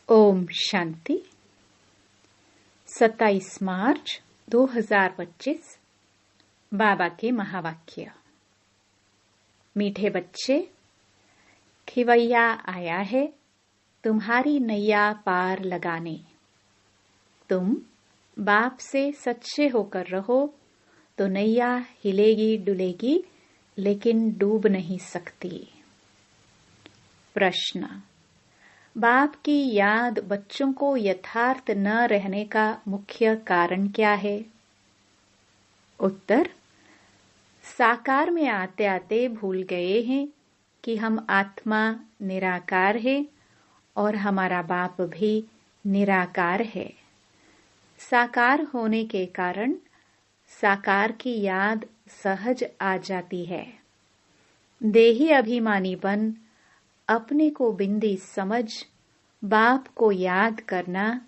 ओम शांति। 27 मार्च 2025 बाबा के महावाक्य। मीठे बच्चे, खिवैया आया है तुम्हारी नैया पार लगाने। तुम बाप से सच्चे होकर रहो तो नैया हिलेगी डुलेगी लेकिन डूब नहीं सकती। प्रश्न: बाप की याद बच्चों को यथार्थ न रहने का मुख्य कारण क्या है? उत्तर: साकार में आते आते भूल गए हैं कि हम आत्मा निराकार है और हमारा बाप भी निराकार है। साकार होने के कारण साकार की याद सहज आ जाती है। देही अभिमानी बन अपने को बिंदी समझ बाप को याद करना,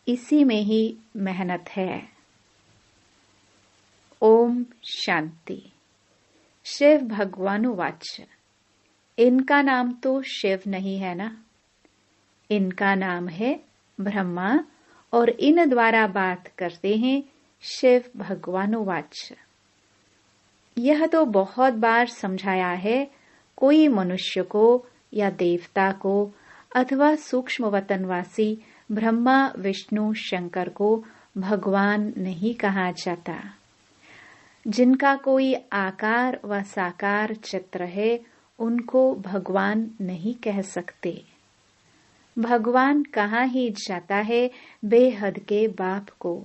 इसी में ही मेहनत है। ओम शांति। शिव भगवान वाच। इनका नाम तो शिव नहीं है ना, इनका नाम है ब्रह्मा और इन द्वारा बात करते हैं शिव भगवान वाच। यह तो बहुत बार समझाया है। कोई मनुष्य को या देवता को अथवा सूक्ष्म वतनवासी ब्रह्मा विष्णु शंकर को भगवान नहीं कहा जाता। जिनका कोई आकार व साकार चित्र है उनको भगवान नहीं कह सकते। भगवान कहा ही जाता है बेहद के बाप को।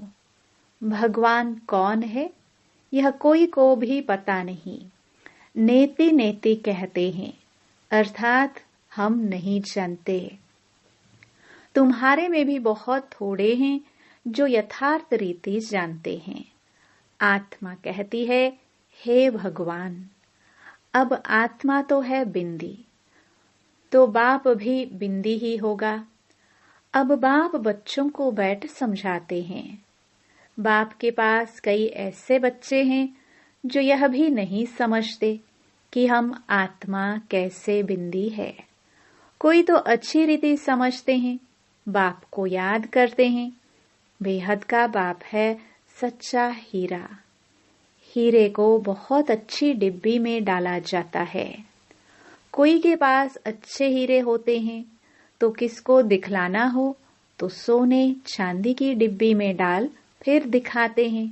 भगवान कौन है यह कोई को भी पता नहीं। नेति नेति कहते हैं, अर्थात हम नहीं जानते। तुम्हारे में भी बहुत थोड़े हैं जो यथार्थ रीति जानते हैं। आत्मा कहती है, हे भगवान। अब आत्मा तो है बिंदी, तो बाप भी बिंदी ही होगा। अब बाप बच्चों को बैठ समझाते हैं। बाप के पास कई ऐसे बच्चे हैं जो यह भी नहीं समझते कि हम आत्मा कैसे बिंदी है। कोई तो अच्छी रीति समझते हैं, बाप को याद करते हैं। बेहद का बाप है सच्चा हीरा। हीरे को बहुत अच्छी डिब्बी में डाला जाता है। कोई के पास अच्छे हीरे होते हैं तो किसको दिखलाना हो तो सोने चांदी की डिब्बी में डाल फिर दिखाते हैं।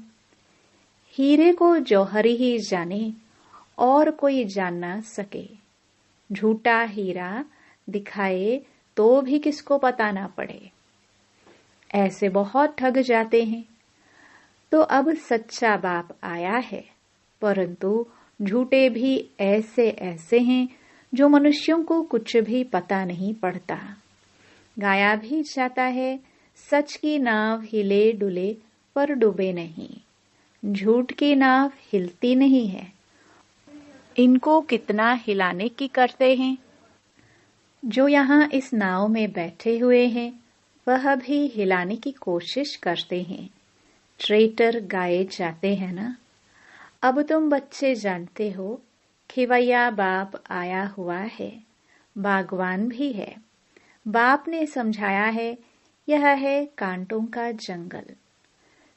हीरे को जौहरी ही जाने और कोई जान ना सके। झूठा हीरा दिखाए तो भी किसको पता ना पड़े। ऐसे बहुत ठग जाते हैं। तो अब सच्चा बाप आया है, परंतु झूठे भी ऐसे ऐसे हैं जो मनुष्यों को कुछ भी पता नहीं पड़ता। गाया भी जाता है, सच की नाव हिले डुले पर डूबे नहीं। झूठ की नाव हिलती नहीं है। इनको कितना हिलाने की करते हैं। जो यहाँ इस नाव में बैठे हुए हैं वह भी हिलाने की कोशिश करते हैं। ट्रेटर गाए जाते हैं ना। अब तुम बच्चे जानते हो खिवैया बाप आया हुआ है, बागवान भी है। बाप ने समझाया है यह है कांटों का जंगल।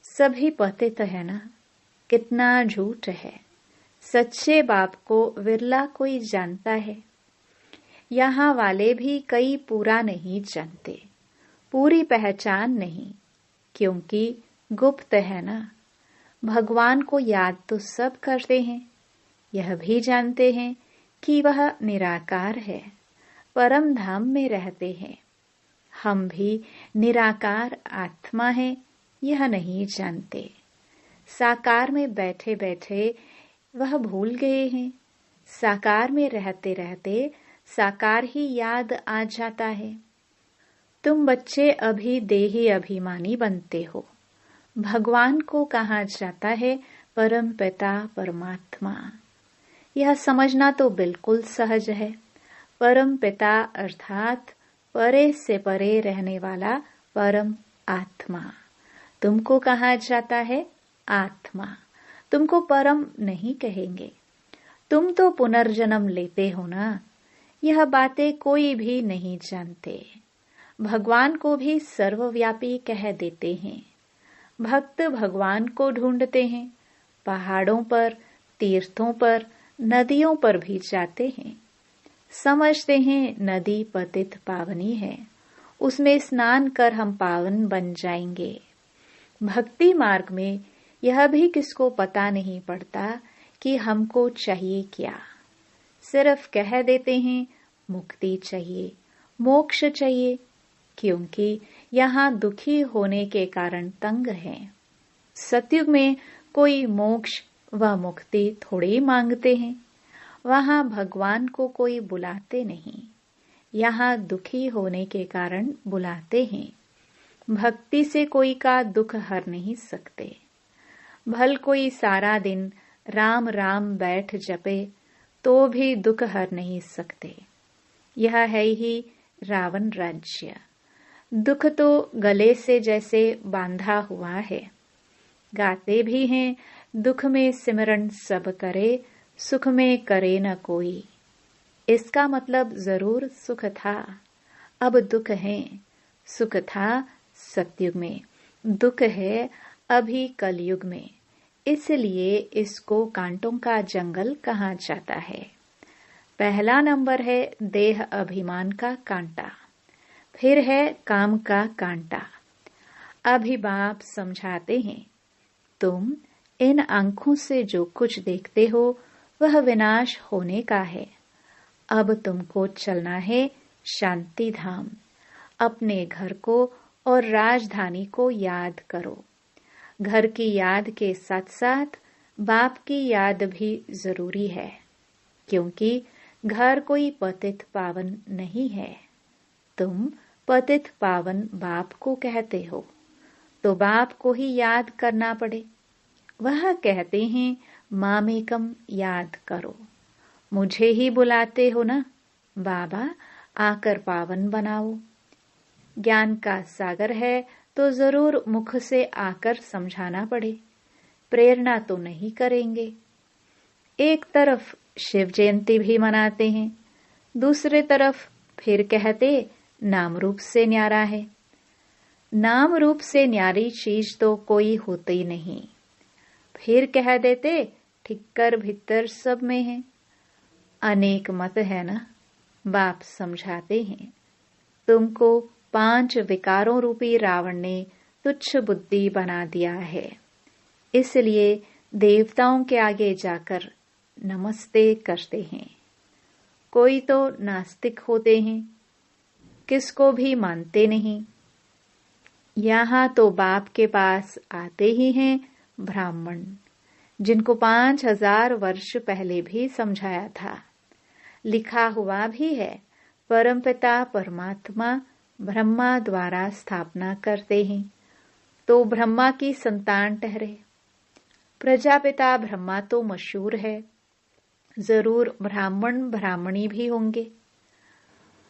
सभी पतित है ना, कितना झूठ है। सच्चे बाप को विरला कोई जानता है। यहाँ वाले भी कई पूरा नहीं जानते, पूरी पहचान नहीं, क्योंकि गुप्त है ना। भगवान को याद तो सब करते हैं, यह भी जानते हैं कि वह निराकार है, परम धाम में रहते हैं। हम भी निराकार आत्मा हैं, यह नहीं जानते। साकार में बैठे बैठे वह भूल गए हैं। साकार में रहते रहते साकार ही याद आ जाता है। तुम बच्चे अभी देही अभिमानी बनते हो। भगवान को कहा जाता है परम पिता परमात्मा। यह समझना तो बिल्कुल सहज है। परम पिता अर्थात परे से परे रहने वाला परम आत्मा। तुमको कहा जाता है आत्मा। तुमको परम नहीं कहेंगे। तुम तो पुनर्जन्म लेते हो ना। यह बातें कोई भी नहीं जानते। भगवान को भी सर्वव्यापी कह देते हैं। भक्त भगवान को ढूंढते हैं, पहाड़ों पर, तीर्थों पर, नदियों पर भी जाते हैं। समझते हैं नदी पतित पावनी है, उसमें स्नान कर हम पावन बन जाएंगे। भक्ति मार्ग में यह भी किसको पता नहीं पड़ता कि हमको चाहिए क्या। सिर्फ कह देते हैं मुक्ति चाहिए, मोक्ष चाहिए, क्योंकि यहाँ दुखी होने के कारण तंग हैं। सतयुग में कोई मोक्ष व मुक्ति थोड़ी मांगते हैं। वहाँ भगवान को कोई बुलाते नहीं, यहाँ दुखी होने के कारण बुलाते हैं। भक्ति से कोई का दुख हर नहीं सकते। भल कोई सारा दिन राम राम बैठ जपे तो भी दुख हर नहीं सकते। यह है ही रावण राज्य। दुख तो गले से जैसे बांधा हुआ है। गाते भी हैं दुख में सिमरन सब करे, सुख में करे न कोई। इसका मतलब जरूर सुख था, अब दुख है। सुख था सतयुग में, दुख है अभी कलयुग में। इसलिए इसको कांटों का जंगल कहा जाता है। पहला नंबर है देह अभिमान का कांटा, फिर है काम का कांटा। अभी बाप समझाते हैं, तुम इन आंखों से जो कुछ देखते हो वह विनाश होने का है। अब तुमको चलना है शांति धाम। अपने घर को और राजधानी को याद करो। घर की याद के साथ साथ बाप की याद भी जरूरी है, क्योंकि घर कोई पतित पावन नहीं है। तुम पतित पावन बाप को कहते हो, तो बाप को ही याद करना पड़े। वह कहते हैं मामेकम याद करो। मुझे ही बुलाते हो ना बाबा, आकर पावन बनाओ। ज्ञान का सागर है तो जरूर मुख से आकर समझाना पड़े, प्रेरणा तो नहीं करेंगे। एक तरफ शिव जयंती भी मनाते हैं, दूसरे तरफ फिर कहते नाम रूप से न्यारा है। नाम रूप से न्यारी चीज तो कोई होती नहीं। फिर कह देते ठिक्कर भित्तर सब में है। अनेक मत है ना। बाप समझाते हैं, तुमको 5 विकारों रूपी रावण ने तुच्छ बुद्धि बना दिया है। इसलिए देवताओं के आगे जाकर नमस्ते करते हैं। कोई तो नास्तिक होते हैं, किसको भी मानते नहीं। यहाँ तो बाप के पास आते ही हैं ब्राह्मण, जिनको 5000 वर्ष पहले भी समझाया था। लिखा हुआ भी है, परमपिता परमात्मा ब्रह्मा द्वारा स्थापना करते हैं तो ब्रह्मा की संतान ठहरे। प्रजापिता ब्रह्मा तो मशहूर है, जरूर ब्राह्मण ब्राह्मणी भी होंगे।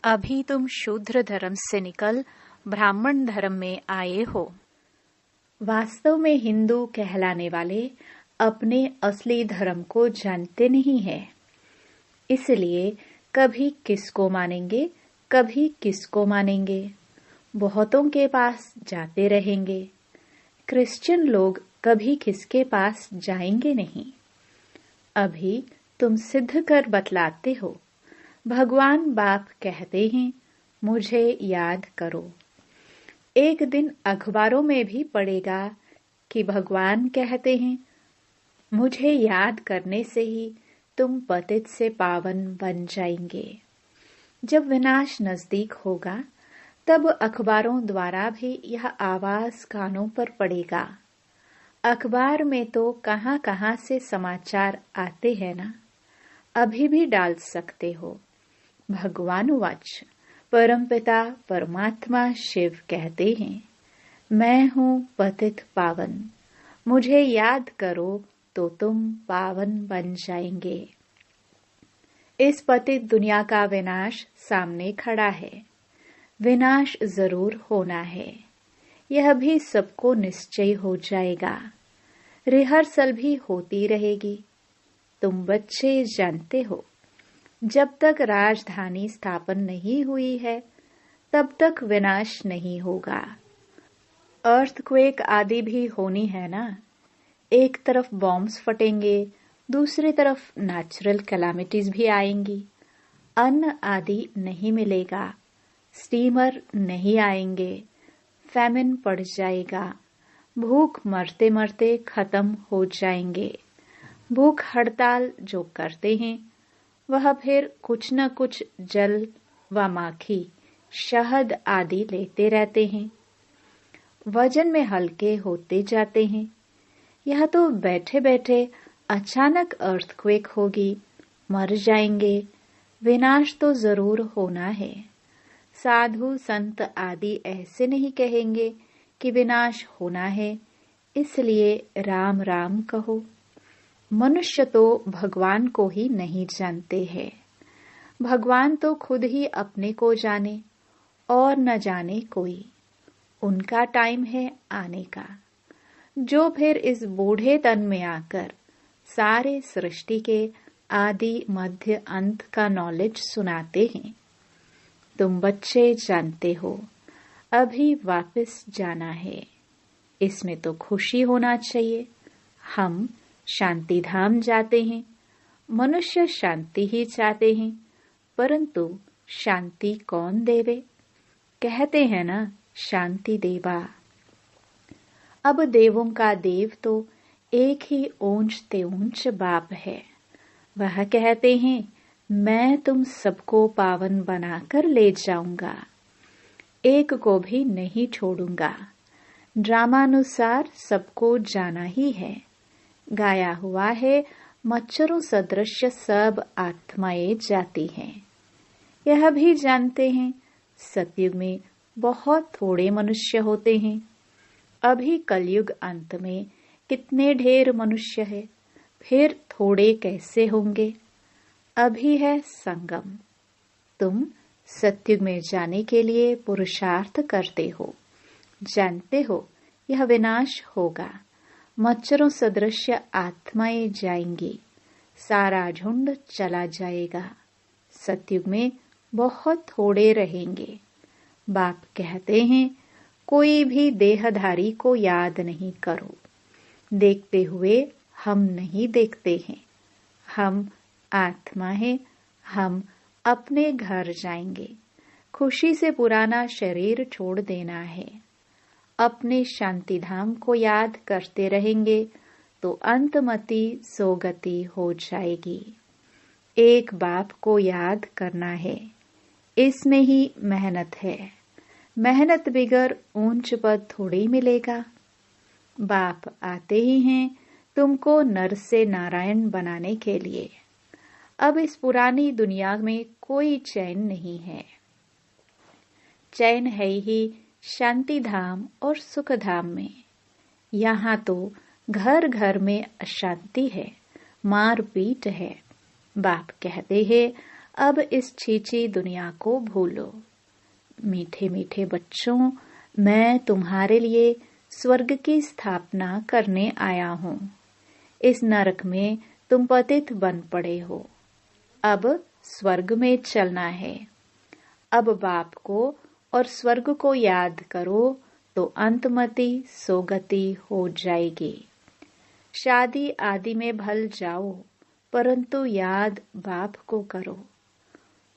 अभी तुम शूद्र धर्म से निकल ब्राह्मण धर्म में आए हो। वास्तव में हिंदू कहलाने वाले अपने असली धर्म को जानते नहीं है। इसलिए कभी किसको मानेंगे, कभी किसको मानेंगे, बहुतों के पास जाते रहेंगे। क्रिश्चियन लोग कभी किसके पास जाएंगे नहीं। अभी तुम सिद्ध कर बतलाते हो। भगवान बाप कहते हैं मुझे याद करो। एक दिन अखबारों में भी पढ़ेगा कि भगवान कहते हैं मुझे याद करने से ही तुम पतित से पावन बन जाएंगे। जब विनाश नजदीक होगा तब अखबारों द्वारा भी यह आवाज कानों पर पड़ेगा। अखबार में तो कहां-कहां से समाचार आते हैं ना, अभी भी डाल सकते हो। भगवान वाच परमपिता परमात्मा शिव कहते हैं मैं हूँ पतित पावन, मुझे याद करो तो तुम पावन बन जाएंगे। इस पतित दुनिया का विनाश सामने खड़ा है। विनाश जरूर होना है, यह भी सबको निश्चय हो जाएगा। रिहर्सल भी होती रहेगी। तुम बच्चे जानते हो, जब तक राजधानी स्थापन नहीं हुई है तब तक विनाश नहीं होगा। अर्थक्वेक आदि भी होनी है ना। एक तरफ बॉम्ब्स फटेंगे, दूसरी तरफ नेचुरल कैलामिटीज भी आएंगी। अन्न आदि नहीं मिलेगा, स्टीमर नहीं आएंगे, फैमिन पड़ जाएगा, भूख मरते मरते खत्म हो जाएंगे। भूख हड़ताल जो करते हैं वह फिर कुछ न कुछ जल व माखी, शहद आदि लेते रहते हैं, वजन में हल्के होते जाते हैं। यह तो बैठे बैठे अचानक अर्थक्वेक होगी, मर जाएंगे, विनाश तो जरूर होना है। साधु संत आदि ऐसे नहीं कहेंगे कि विनाश होना है, इसलिए राम राम कहो। मनुष्य तो भगवान को ही नहीं जानते हैं। भगवान तो खुद ही अपने को जाने और न जाने कोई। उनका टाइम है आने का, जो फिर इस बूढ़े तन में आकर सारे सृष्टि के आदि मध्य अंत का नॉलेज सुनाते हैं। तुम बच्चे जानते हो अभी वापस जाना है, इसमें तो खुशी होना चाहिए। हम शांति धाम जाते हैं। मनुष्य शांति ही चाहते हैं, परंतु शांति कौन देवे? कहते हैं ना, शांति देवा। अब देवों का देव तो एक ही ऊंच ते ऊंच बाप है। वह कहते हैं, मैं तुम सबको पावन बनाकर ले जाऊंगा, एक को भी नहीं छोड़ूंगा। ड्रामानुसार सबको जाना ही है। गाया हुआ है, मच्छरों सदृश सब आत्माएं जाती हैं। यह भी जानते हैं सतयुग में बहुत थोड़े मनुष्य होते हैं। अभी कलयुग अंत में कितने ढेर मनुष्य है, फिर थोड़े कैसे होंगे? अभी है संगम। तुम सतयुग में जाने के लिए पुरुषार्थ करते हो, जानते हो यह विनाश होगा। मच्छरों सदृश आत्माएं जाएंगी, सारा झुंड चला जाएगा। सतयुग में बहुत थोड़े रहेंगे। बाप कहते हैं, कोई भी देहधारी को याद नहीं करो। देखते हुए हम नहीं देखते हैं। हम आत्मा हैं, हम अपने घर जाएंगे। खुशी से पुराना शरीर छोड़ देना है। अपने शांति धाम को याद करते रहेंगे तो अंतमति सोगति हो जाएगी। एक बाप को याद करना है, इसमें ही मेहनत है। मेहनत बिगर ऊंच पद थोड़ी मिलेगा। बाप आते ही हैं तुमको नर से नारायण बनाने के लिए। अब इस पुरानी दुनिया में कोई चैन नहीं है। चैन है ही शांति धाम और सुख धाम में। यहाँ तो घर घर में अशांति है, मार पीट है। बाप कहते हैं, अब इस छीछी दुनिया को भूलो। मीठे मीठे बच्चों, मैं तुम्हारे लिए स्वर्ग की स्थापना करने आया हूँ। इस नरक में तुम पतित बन पड़े हो, अब स्वर्ग में चलना है। अब बाप को और स्वर्ग को याद करो तो अंतमति सोगति हो जाएगी। शादी आदि में भल जाओ, परंतु याद बाप को करो।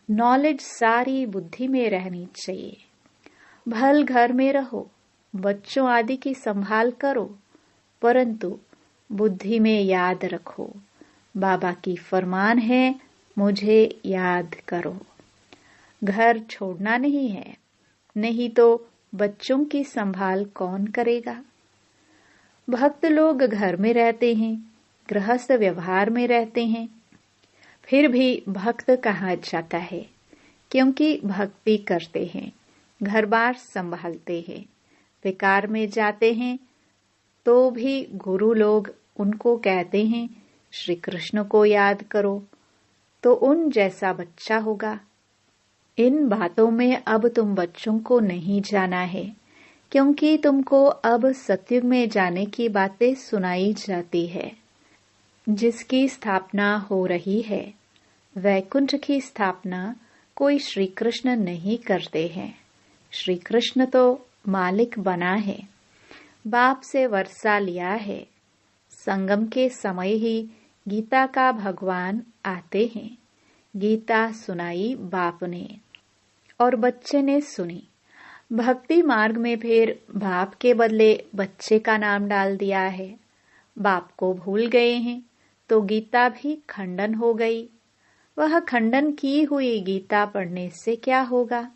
नॉलेज सारी बुद्धि में रहनी चाहिए। भल घर में रहो, बच्चों आदि की संभाल करो, परंतु बुद्धि में याद रखो, बाबा की फरमान है, मुझे याद करो। घर छोड़ना नहीं है, नहीं तो बच्चों की संभाल कौन करेगा? भक्त लोग घर में रहते हैं, गृहस्थ व्यवहार में रहते हैं, फिर भी भक्त कहा जाता है, क्योंकि भक्ति करते हैं, घर बार संभालते हैं। विकार में जाते हैं तो भी गुरु लोग उनको कहते हैं, श्री कृष्ण को याद करो, तो उन जैसा बच्चा होगा। इन बातों में अब तुम बच्चों को नहीं जाना है, क्योंकि तुमको अब सतयुग में जाने की बातें सुनाई जाती है। जिसकी स्थापना हो रही है, वैकुंठ की स्थापना कोई श्री कृष्ण नहीं करते हैं, श्री कृष्ण तो मालिक बना है, बाप से वर्षा लिया है। संगम के समय ही गीता का भगवान आते हैं। गीता सुनाई बाप ने और बच्चे ने सुनी। भक्ति मार्ग में फिर बाप के बदले बच्चे का नाम डाल दिया है। बाप को भूल गए हैं तो गीता भी खंडन हो गई। वह खंडन की हुई गीता पढ़ने से क्या होगा?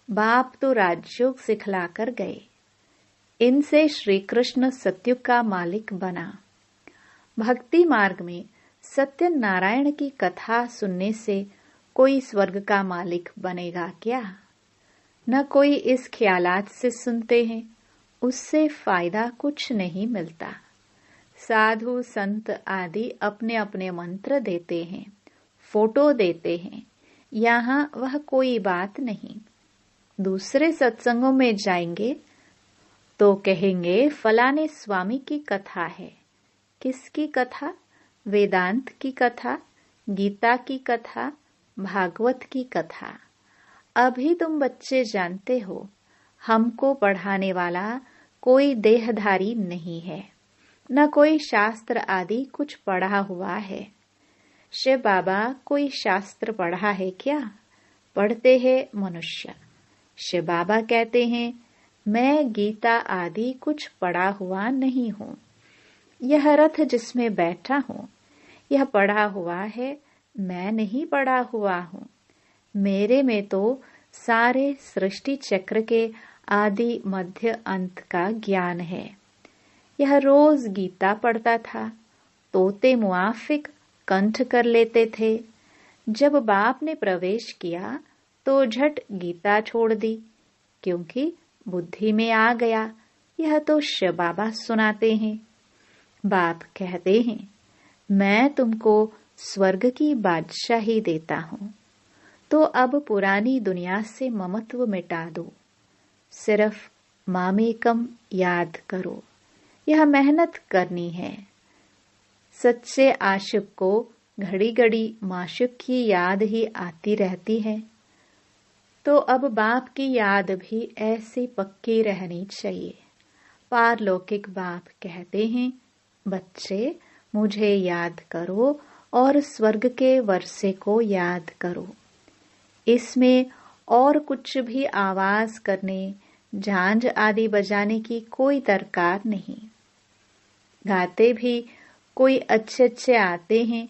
बाप तो राजयोग सिखलाकर गए। इनसे श्री कृष्ण सत्युग का मालिक बना। भक्ति मार्ग में सत्यनारायण की कथा सुनने से कोई स्वर्ग का मालिक बनेगा क्या? न कोई इस ख्यालात से सुनते हैं, उससे फायदा कुछ नहीं मिलता। साधु संत आदि अपने अपने मंत्र देते हैं, फोटो देते हैं, यहाँ वह कोई बात नहीं। दूसरे सत्संगों में जाएंगे तो कहेंगे फलाने स्वामी की कथा है। किसकी कथा? वेदांत की कथा, गीता की कथा, भागवत की कथा। अभी तुम बच्चे जानते हो, हमको पढ़ाने वाला कोई देहधारी नहीं है, न कोई शास्त्र आदि कुछ पढ़ा हुआ है। शिव बाबा कोई शास्त्र पढ़ा है क्या? पढ़ते हैं मनुष्य। शिव बाबा कहते हैं, मैं गीता आदि कुछ पढ़ा हुआ नहीं हूँ। यह रथ जिसमें बैठा हूँ, यह पढ़ा हुआ है, मैं नहीं पढ़ा हुआ हूँ। मेरे में तो सारे सृष्टि चक्र के आदि मध्य अंत का ज्ञान है। यह रोज गीता पढ़ता था, तोते मुआफिक कंठ कर लेते थे। जब बाप ने प्रवेश किया तो झट गीता छोड़ दी, क्योंकि बुद्धि में आ गया यह तो शिव बाबा सुनाते हैं। बाप कहते हैं, मैं तुमको स्वर्ग की बादशाही देता हूँ, तो अब पुरानी दुनिया से ममत्व मिटा दो। सिर्फ मामेकम याद करो। यह मेहनत करनी है। सच्चे आशिक को घड़ी घड़ी माशिक की याद ही आती रहती है। तो अब बाप की याद भी ऐसी पक्की रहनी चाहिए। पारलौकिक बाप कहते हैं, बच्चे मुझे याद करो और स्वर्ग के वर्षे को याद करो। इसमें और कुछ भी आवाज करने, झांझ आदि बजाने की कोई दरकार नहीं। गाते भी कोई अच्छे अच्छे आते हैं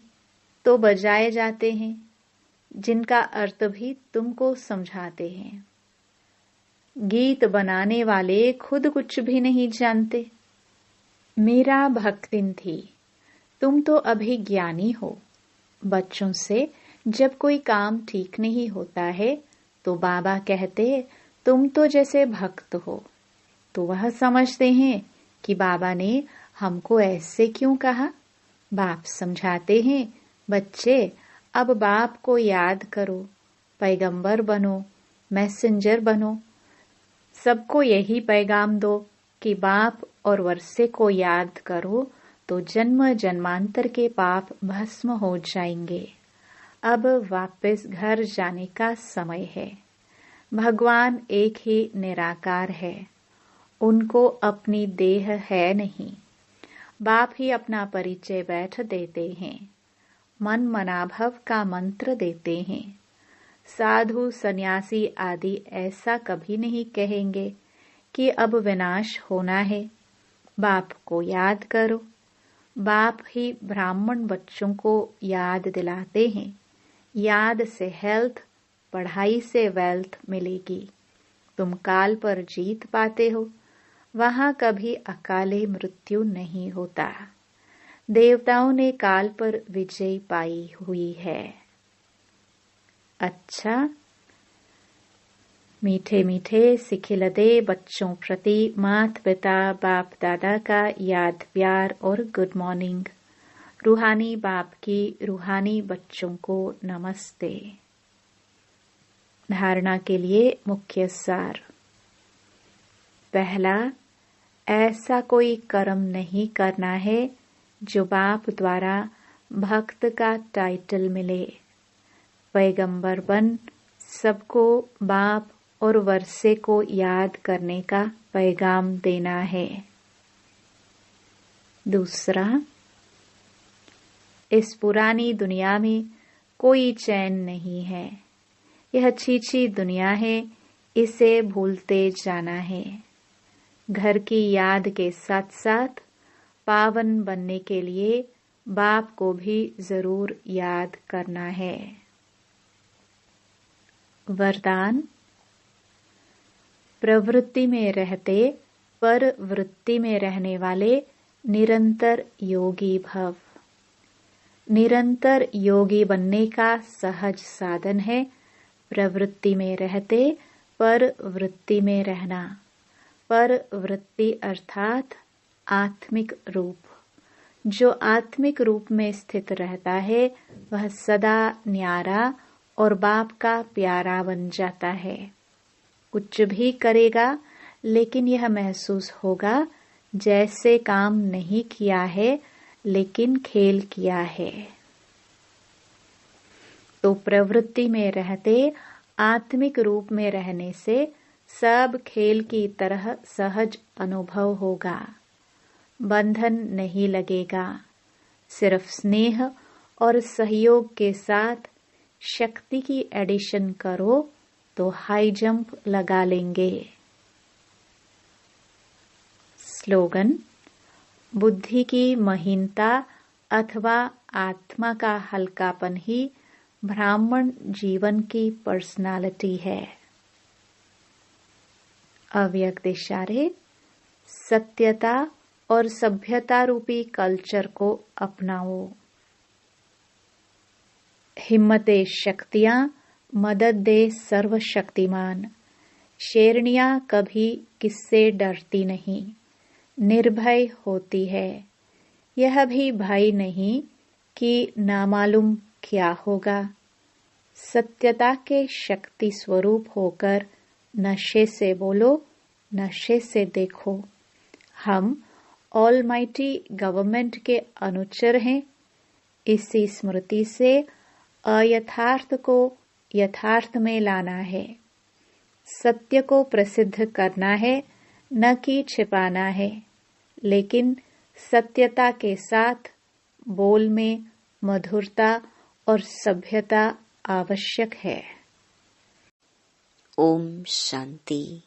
तो बजाए जाते हैं, जिनका अर्थ भी तुमको समझाते हैं। गीत बनाने वाले खुद कुछ भी नहीं जानते। मेरा भक्तिन थी, तुम तो अभी ज्ञानी हो। बच्चों से जब कोई काम ठीक नहीं होता है तो बाबा कहते, तुम तो जैसे भक्त हो। तो वह समझते हैं कि बाबा ने हमको ऐसे क्यों कहा। बाप समझाते हैं, बच्चे अब बाप को याद करो, पैगंबर बनो, मैसेंजर बनो। सबको यही पैगाम दो कि बाप और वर्षे को याद करो तो जन्म जन्मांतर के पाप भस्म हो जाएंगे। अब वापस घर जाने का समय है। भगवान एक ही निराकार है, उनको अपनी देह है नहीं। बाप ही अपना परिचय बैठ देते हैं, मन मनाभव का मंत्र देते हैं। साधु सन्यासी आदि ऐसा कभी नहीं कहेंगे कि अब विनाश होना है। बाप को याद करो। बाप ही ब्राह्मण बच्चों को याद दिलाते हैं, याद से हेल्थ, पढ़ाई से वेल्थ मिलेगी। तुम काल पर जीत पाते हो, वहां कभी अकाले मृत्यु नहीं होता। देवताओं ने काल पर विजय पाई हुई है। अच्छा, मीठे मीठे सिखिलदे बच्चों प्रति माता पिता बाप दादा का याद प्यार और गुड मॉर्निंग। रूहानी बाप की रूहानी बच्चों को नमस्ते। धारणा के लिए मुख्य सार। पहला, ऐसा कोई कर्म नहीं करना है जो बाप द्वारा भक्त का टाइटल मिले। पैगंबर बन सबको बाप और वर्षे को याद करने का पैगाम देना है। दूसरा, इस पुरानी दुनिया में कोई चैन नहीं है। यह अच्छी दुनिया है, इसे भूलते जाना है। घर की याद के साथ साथ पावन बनने के लिए बाप को भी जरूर याद करना है। वरदान, प्रवृत्ति में रहते पर वृत्ति में रहने वाले निरंतर योगी भव। निरंतर योगी बनने का सहज साधन है प्रवृत्ति में रहते पर वृत्ति में रहना। पर वृत्ति अर्थात आत्मिक रूप। जो आत्मिक रूप में स्थित रहता है वह सदा न्यारा और बाप का प्यारा बन जाता है। कुछ भी करेगा लेकिन यह महसूस होगा जैसे काम नहीं किया है लेकिन खेल किया है। तो प्रवृत्ति में रहते आत्मिक रूप में रहने से सब खेल की तरह सहज अनुभव होगा। बंधन नहीं लगेगा। सिर्फ स्नेह और सहयोग के साथ शक्ति की एडिशन करो तो हाई जंप लगा लेंगे। स्लोगन, बुद्धि की महीनता अथवा आत्मा का हल्कापन ही ब्राह्मण जीवन की पर्सनालिटी है। अव्यक्त इशारे, सत्यता और सभ्यता रूपी कल्चर को अपनाओ। हिम्मते शक्तियां, मदद दे सर्वशक्तिमान। शेरनियां कभी किससे डरती नहीं, निर्भय होती है। यह भी भय नहीं कि नामालूम क्या होगा। सत्यता के शक्ति स्वरूप होकर नशे से बोलो, नशे से देखो। हम ऑलमाइटी गवर्नमेंट के अनुचर हैं। इसी स्मृति से अयथार्थ को यथार्थ में लाना है। सत्य को प्रसिद्ध करना है, न कि छिपाना है। लेकिन सत्यता के साथ बोल में मधुरता और सभ्यता आवश्यक है। ओम शांति।